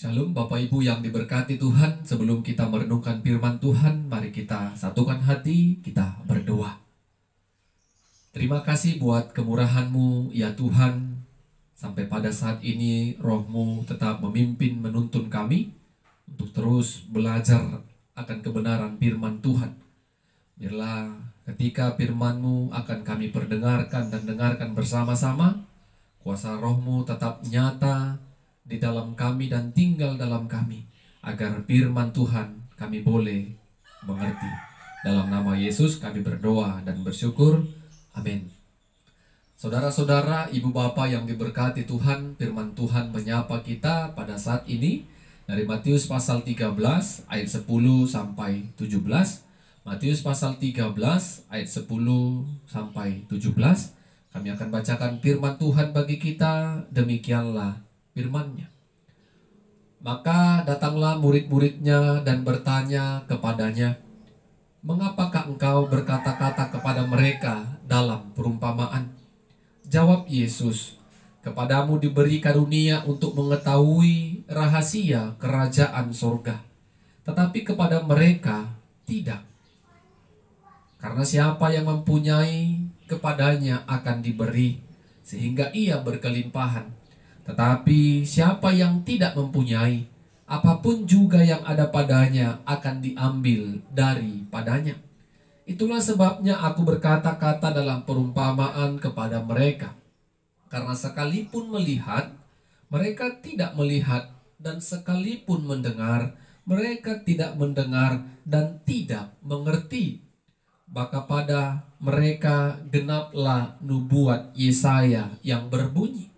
Shalom Bapak Ibu yang diberkati Tuhan. Sebelum kita merenungkan firman Tuhan, mari kita satukan hati, kita berdoa. Terima kasih buat kemurahan-Mu ya Tuhan. Sampai pada saat ini Roh-Mu tetap memimpin menuntun kami untuk terus belajar akan kebenaran firman Tuhan. Biarlah ketika firman-Mu akan kami perdengarkan dan dengarkan bersama-sama, kuasa Roh-Mu tetap nyata di dalam kami dan tinggal dalam kami, agar firman Tuhan kami boleh mengerti. Dalam nama Yesus kami berdoa dan bersyukur. Amin. Saudara-saudara, ibu bapak yang diberkati Tuhan, firman Tuhan menyapa kita pada saat ini dari Matius pasal 13 ayat 10 sampai 17. Matius pasal 13 ayat 10 sampai 17. Kami akan bacakan firman Tuhan bagi kita. Demikianlah firman-Nya. Maka datanglah murid-muridnya dan bertanya kepadanya, "Mengapakah engkau berkata-kata kepada mereka dalam perumpamaan?" Jawab Yesus, "Kepadamu diberi karunia untuk mengetahui rahasia kerajaan sorga, tetapi kepada mereka tidak. Karena siapa yang mempunyai, kepadanya akan diberi, sehingga ia berkelimpahan. Tetapi siapa yang tidak mempunyai, apapun juga yang ada padanya akan diambil daripadanya. Itulah sebabnya aku berkata-kata dalam perumpamaan kepada mereka. Karena sekalipun melihat, mereka tidak melihat, dan sekalipun mendengar, mereka tidak mendengar dan tidak mengerti. Maka pada mereka genaplah nubuat Yesaya yang berbunyi,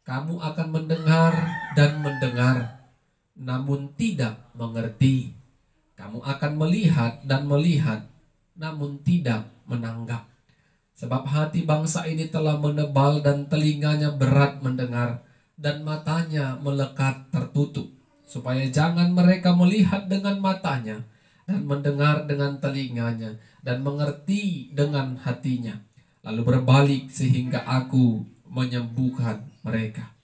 kamu akan mendengar dan mendengar, namun tidak mengerti. Kamu akan melihat dan melihat, namun tidak menanggap. Sebab hati bangsa ini telah menebal dan telinganya berat mendengar, dan matanya melekat tertutup, supaya jangan mereka melihat dengan matanya, dan mendengar dengan telinganya, dan mengerti dengan hatinya, lalu berbalik sehingga aku menyembuhkan mereka.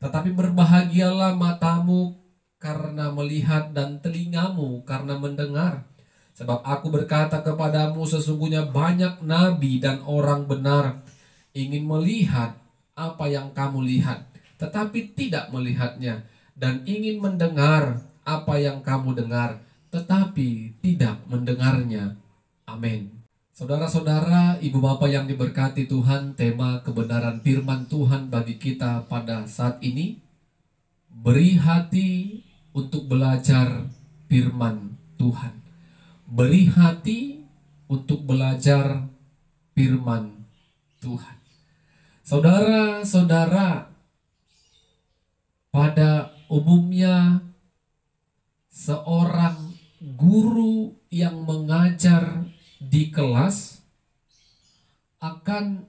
Tetapi berbahagialah matamu karena melihat dan telingamu karena mendengar. Sebab aku berkata kepadamu, sesungguhnya banyak nabi dan orang benar ingin melihat apa yang kamu lihat, tetapi tidak melihatnya, dan ingin mendengar apa yang kamu dengar, tetapi tidak mendengarnya. Amin. Saudara-saudara, ibu bapak yang diberkati Tuhan, tema kebenaran firman Tuhan bagi kita pada saat ini, beri hati untuk belajar firman Tuhan. Beri hati untuk belajar firman Tuhan. Saudara-saudara, pada umumnya seorang guru yang mengajar di kelas akan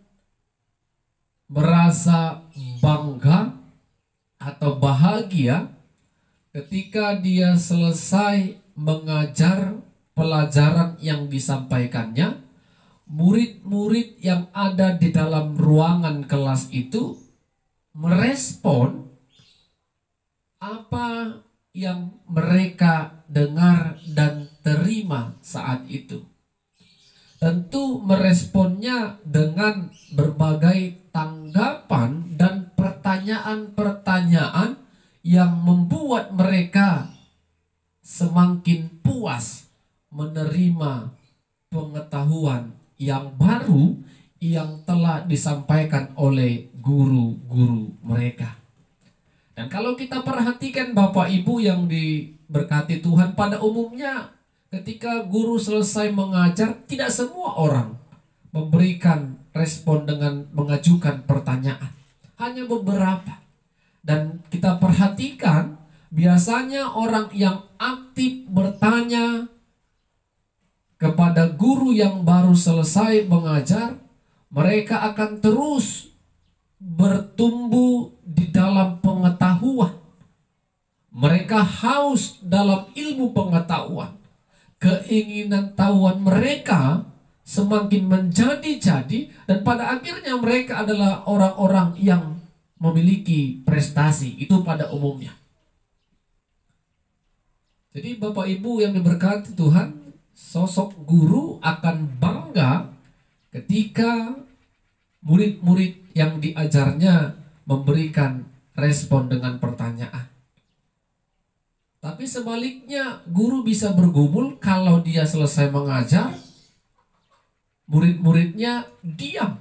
merasa bangga atau bahagia ketika dia selesai mengajar pelajaran yang disampaikannya. Murid-murid yang ada di dalam ruangan kelas itu merespon apa yang mereka dengar dan terima saat itu. Tentu meresponnya dengan berbagai tanggapan dan pertanyaan-pertanyaan yang membuat mereka semakin puas menerima pengetahuan yang baru yang telah disampaikan oleh guru-guru mereka. Dan kalau kita perhatikan Bapak Ibu yang diberkati Tuhan, pada umumnya ketika guru selesai mengajar, tidak semua orang memberikan respon dengan mengajukan pertanyaan. Hanya beberapa. Dan kita perhatikan, biasanya orang yang aktif bertanya kepada guru yang baru selesai mengajar, mereka akan terus bertumbuh di dalam pengetahuan. Mereka haus dalam ilmu pengetahuan. Keinginan tahuan mereka semakin menjadi-jadi, dan pada akhirnya mereka adalah orang-orang yang memiliki prestasi. Itu pada umumnya. Jadi Bapak Ibu yang diberkati Tuhan, sosok guru akan bangga ketika murid-murid yang diajarnya memberikan respon dengan pertanyaan. Tapi sebaliknya, guru bisa bergumul kalau dia selesai mengajar, murid-muridnya diam.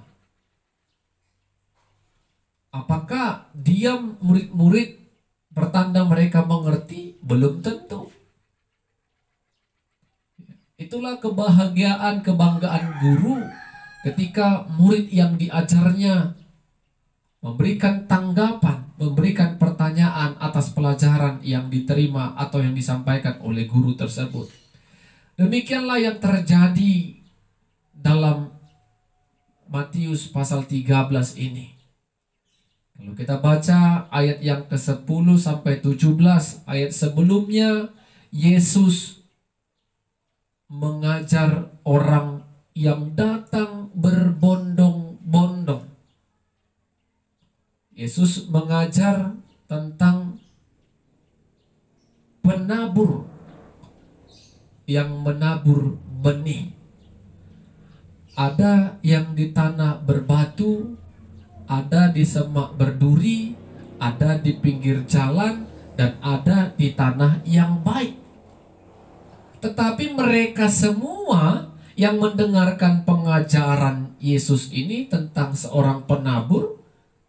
Apakah diam murid-murid pertanda mereka mengerti? Belum tentu. Itulah kebahagiaan, kebanggaan guru ketika murid yang diajarnya memberikan tanggapan, memberikan pertanyaan atas pelajaran yang diterima atau yang disampaikan oleh guru tersebut. Demikianlah yang terjadi dalam Matius pasal 13 ini. Kalau kita baca ayat yang ke-10 sampai 17, ayat sebelumnya Yesus mengajar orang yang datang berbondong-bondong. Yesus mengajar tentang penabur yang menabur benih. Ada yang di tanah berbatu, ada di semak berduri, ada di pinggir jalan, dan ada di tanah yang baik. Tetapi mereka semua yang mendengarkan pengajaran Yesus ini tentang seorang penabur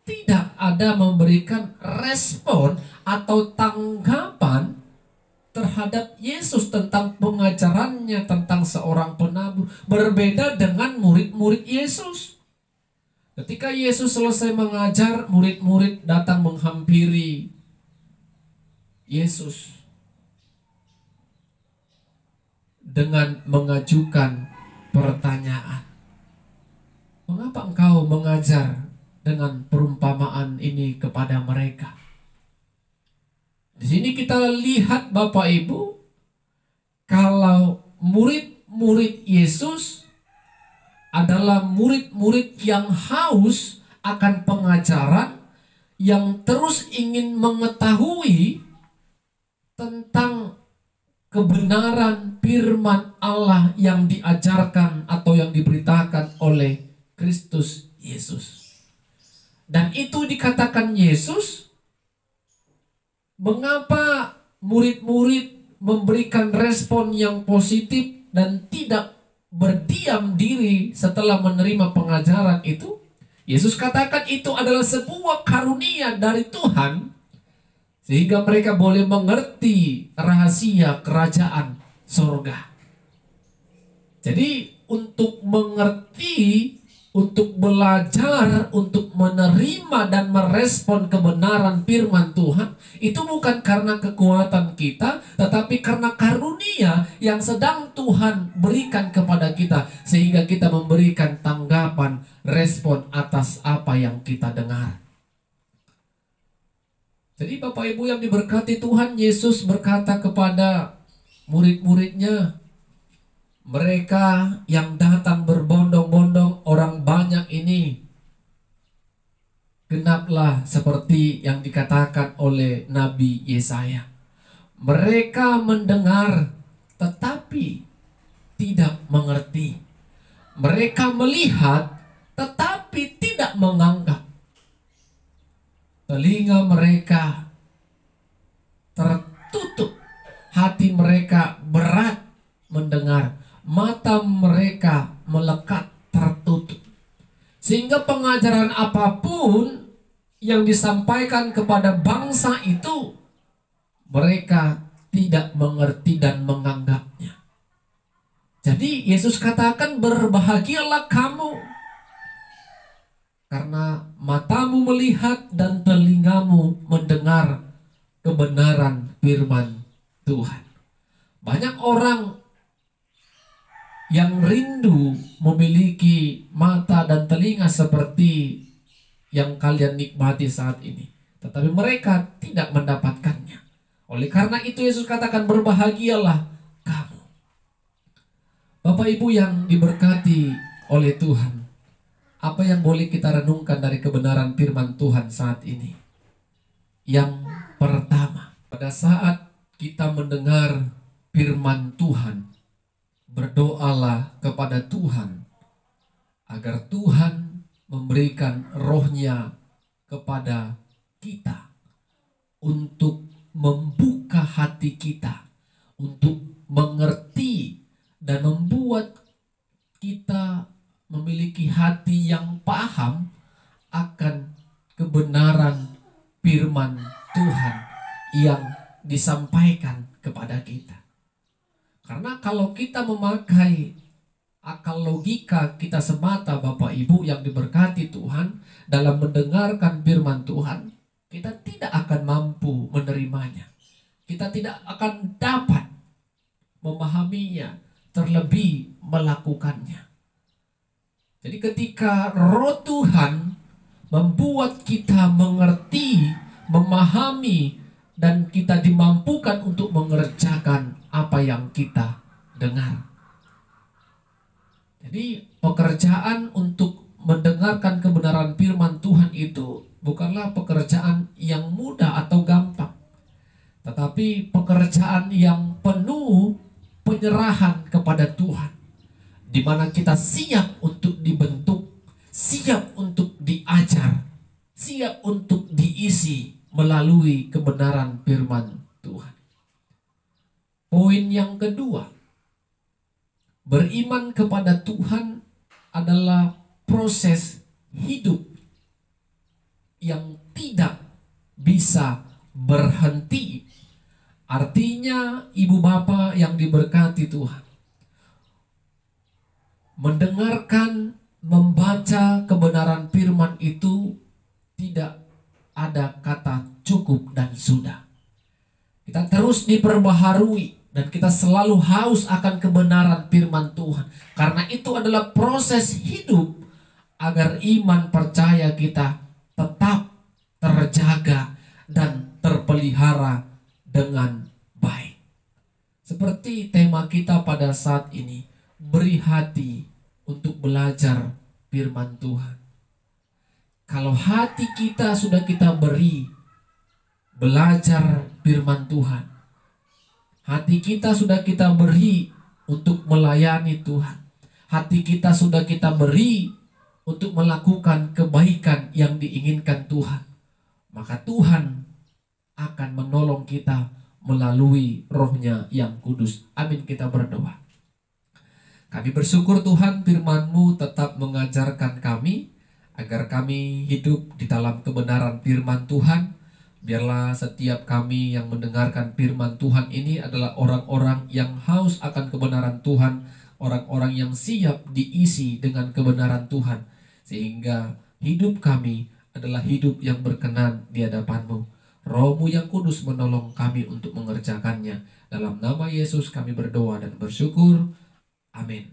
tidak ada memberikan respon atau tanggapan terhadap Yesus tentang pengajarannya tentang seorang penabur. Berbeda dengan murid-murid Yesus. Ketika Yesus selesai mengajar, murid-murid datang menghampiri Yesus dengan mengajukan pertanyaan. Mengapa engkau mengajar dengan perumpamaan ini kepada mereka? Di sini kita lihat Bapak Ibu, kalau murid-murid Yesus adalah murid-murid yang haus akan pengajaran, yang terus ingin mengetahui tentang kebenaran firman Allah yang diajarkan atau yang diberitakan oleh Kristus Yesus. Dan itu dikatakan Yesus, mengapa murid-murid memberikan respon yang positif dan tidak berdiam diri setelah menerima pengajaran itu? Yesus katakan itu adalah sebuah karunia dari Tuhan, sehingga mereka boleh mengerti rahasia kerajaan sorga. Jadi untuk mengerti, untuk belajar, untuk menerima dan merespon kebenaran firman Tuhan, itu bukan karena kekuatan kita, tetapi karena karunia yang sedang Tuhan berikan kepada kita, sehingga kita memberikan tanggapan, respon atas apa yang kita dengar. Jadi Bapak Ibu yang diberkati Tuhan, Yesus berkata kepada murid-muridnya, mereka yang datang berbondong-bondong, orang banyak ini, genaplah seperti yang dikatakan oleh Nabi Yesaya. Mereka mendengar tetapi tidak mengerti. Mereka melihat tetapi tidak menganggap. Telinga mereka tertutup, hati mereka berat mendengar, mata mereka melekat tertutup. Sehingga pengajaran apapun yang disampaikan kepada bangsa itu, mereka tidak mengerti dan menganggapnya. Jadi Yesus katakan, berbahagialah kamu, karena matamu melihat dan telingamu mendengar kebenaran firman Tuhan. Banyak orang yang rindu memiliki mata dan telinga seperti yang kalian nikmati saat ini, tetapi mereka tidak mendapatkannya. Oleh karena itu Yesus katakan, berbahagialah kamu. Bapak Ibu yang diberkati oleh Tuhan, apa yang boleh kita renungkan dari kebenaran firman Tuhan saat ini? Yang pertama, pada saat kita mendengar firman Tuhan, berdoalah kepada Tuhan agar Tuhan memberikan roh-Nya kepada kita untuk membuka hati kita, untuk mengerti dan membuat kita memiliki hati yang paham akan kebenaran firman Tuhan yang disampaikan kepada kita. Karena kalau kita memakai akal logika kita semata, Bapak Ibu yang diberkati Tuhan, dalam mendengarkan firman Tuhan, kita tidak akan mampu menerimanya. Kita tidak akan dapat memahaminya, terlebih melakukannya. Jadi ketika Roh Tuhan membuat kita mengerti, memahami, dan kita dimampukan untuk mengerjakan apa yang kita dengar. Jadi pekerjaan untuk mendengarkan kebenaran firman Tuhan itu bukanlah pekerjaan yang mudah atau gampang, tetapi pekerjaan yang penuh penyerahan kepada Tuhan, di mana kita siap untuk dibentuk, siap untuk diajar, siap untuk diisi melalui kebenaran firman Tuhan. Poin yang kedua, beriman kepada Tuhan adalah proses hidup yang tidak bisa berhenti. Artinya, ibu bapak yang diberkati Tuhan, mendengarkan, membaca kebenaran firman itu tidak ada kata cukup dan sudah. Kita terus diperbaharui dan kita selalu haus akan kebenaran firman Tuhan. Karena itu adalah proses hidup agar iman percaya kita tetap terjaga dan terpelihara dengan baik. Seperti tema kita pada saat ini, beri hati untuk belajar firman Tuhan. Kalau hati kita sudah kita beri belajar firman Tuhan, hati kita sudah kita beri untuk melayani Tuhan, hati kita sudah kita beri untuk melakukan kebaikan yang diinginkan Tuhan, maka Tuhan akan menolong kita melalui Roh-Nya yang kudus. Amin, kita berdoa. Kami bersyukur Tuhan, firman-Mu tetap mengajarkan kami agar kami hidup di dalam kebenaran firman Tuhan. Biarlah setiap kami yang mendengarkan firman Tuhan ini adalah orang-orang yang haus akan kebenaran Tuhan, orang-orang yang siap diisi dengan kebenaran Tuhan, sehingga hidup kami adalah hidup yang berkenan di hadapan-Mu. Roh-Mu yang kudus menolong kami untuk mengerjakannya. Dalam nama Yesus kami berdoa dan bersyukur. Amin.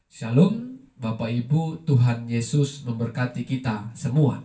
Shalom, Bapak Ibu, Tuhan Yesus memberkati kita semua.